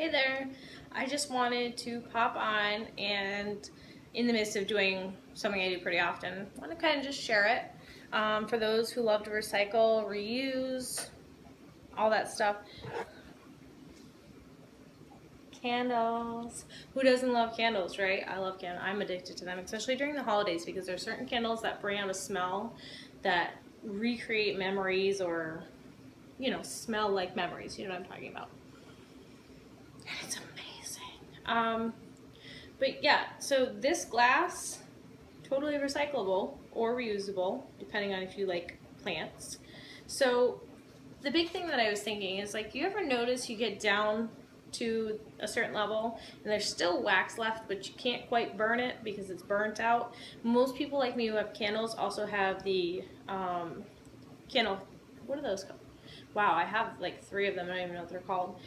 Hey there, I just wanted to pop on and in the midst of doing something I do pretty often, I want to kind of just share it for those who love to recycle, reuse, all that stuff. Candles. Who doesn't love candles, right? I love candles. I'm addicted to them, especially during the holidays because there are certain candles that bring out a smell that recreate memories or, smell like memories. You know what I'm talking about. It's amazing. But yeah, so this glass, totally recyclable or reusable, depending on if you like plants. So the big thing that I was thinking is like, you ever notice you get down to a certain level and there's still wax left, but you can't quite burn it because it's burnt out? Most people like me who have candles also have the candle, what are those called? Wow, I have like 3 of them, I don't even know what they're called.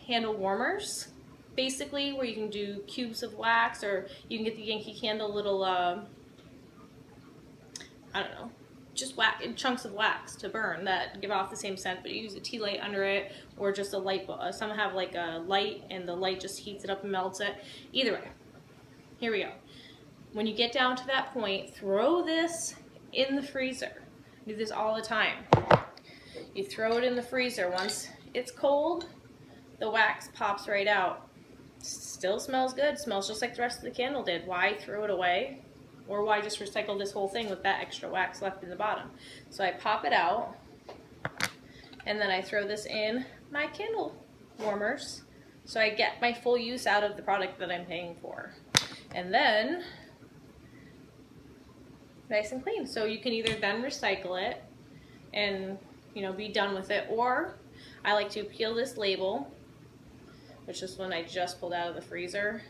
Candle warmers, basically, where you can do cubes of wax, or you can get the Yankee Candle little, I don't know, just chunks of wax to burn that give off the same scent, but you use a tea light under it, or just a light bulb. Some have like a light, and the light just heats it up and melts it. Either way, here we go. When you get down to that point, throw this in the freezer. Do this all the time. You throw it in the freezer. Once it's cold, the wax pops right out. Still smells good, smells just like the rest of the candle did. Why throw it away? Or why just recycle this whole thing with that extra wax left in the bottom? So I pop it out, and then I throw this in my candle warmers, so I get my full use out of the product that I'm paying for. And then, nice and clean. So you can either then recycle it and, be done with it, or I like to peel this label, which is one I just pulled out of the freezer.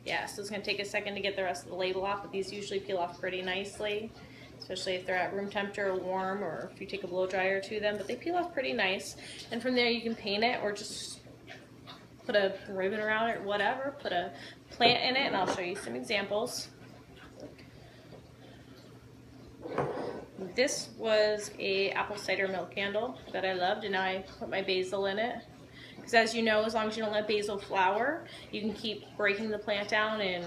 Yeah, so it's going to take a second to get the rest of the label off, but these usually peel off pretty nicely, especially if they're at room temperature or warm, or if you take a blow dryer to them, but they peel off pretty nice. And from there you can paint it or just put a ribbon around it or whatever, put a plant in it, and I'll show you some examples. This was a apple cider milk candle that I loved, and now I put my basil in it. Because as you know, as long as you don't let basil flower, you can keep breaking the plant down and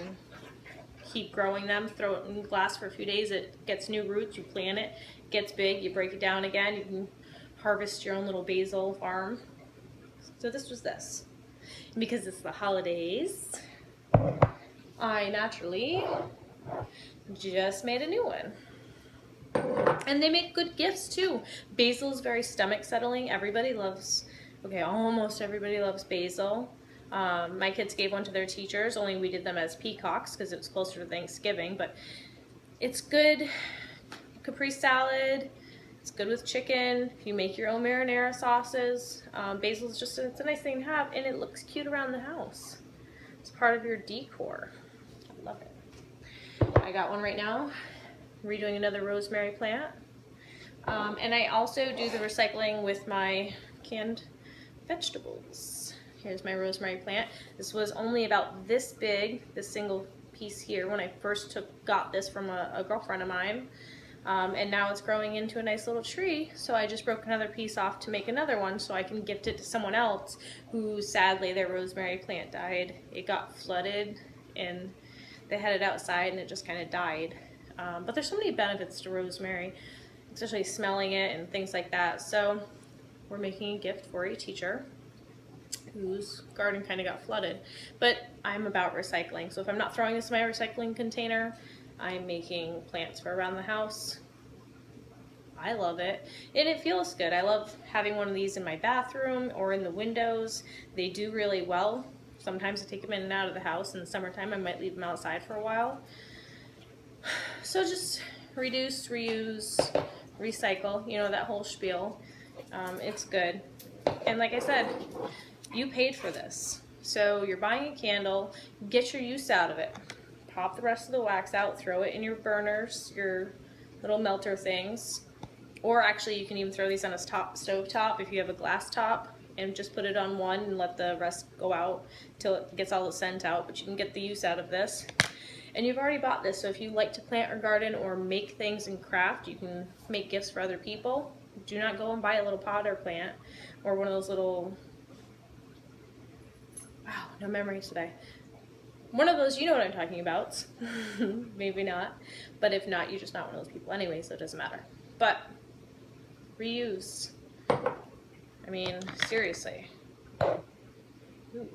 keep growing them. Throw it in glass for a few days, it gets new roots, you plant it, gets big, you break it down again, you can harvest your own little basil farm. So this was this. And because it's the holidays, I naturally just made a new one. And they make good gifts too. Basil is very stomach settling. Everybody loves, almost everybody loves basil. My kids gave one to their teachers, only we did them as peacocks because it was closer to Thanksgiving, but it's good. Capri salad, it's good with chicken. If you make your own marinara sauces, basil is just, it's a nice thing to have, and it looks cute around the house. It's part of your decor. I love it. I got one right now. I'm redoing another rosemary plant. And I also do the recycling with my canned vegetables. Here's my rosemary plant. This was only about this big, this single piece here, when I first got this from a girlfriend of mine. And now it's growing into a nice little tree, so I just broke another piece off to make another one so I can gift it to someone else who sadly their rosemary plant died. It got flooded and they had it outside and it just kind of died. But there's so many benefits to rosemary, especially smelling it and things like that. So we're making a gift for a teacher whose garden kind of got flooded. But I'm about recycling, so if I'm not throwing this in my recycling container, I'm making plants for around the house. I love it, and it feels good. I love having one of these in my bathroom or in the windows. They do really well. Sometimes I take them in and out of the house. In the summertime, I might leave them outside for a while. So just reduce, reuse, recycle, that whole spiel. It's good. And like I said, you paid for this. So you're buying a candle, get your use out of it. Pop the rest of the wax out, throw it in your burners, your little melter things. Or actually you can even throw these on a stove top if you have a glass top, and just put it on one and let the rest go out till it gets all the scent out. But you can get the use out of this. And you've already bought this, so if you like to plant or garden or make things and craft, you can make gifts for other people. Do not go and buy a little pot or plant or one of those little Wow, no memories today. One of those, you know what I'm talking about. Maybe not. But if not, you're just not one of those people anyway, so it doesn't matter. But reuse. I mean, seriously. Ooh.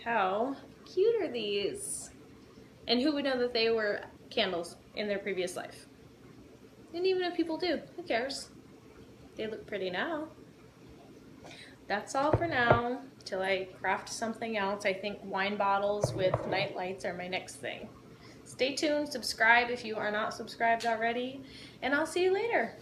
How cute are these? And who would know that they were candles in their previous life? And even if people do, who cares? They look pretty now. That's all for now, till I craft something else. I think wine bottles with night lights are my next thing. Stay tuned, subscribe if you are not subscribed already, and I'll see you later.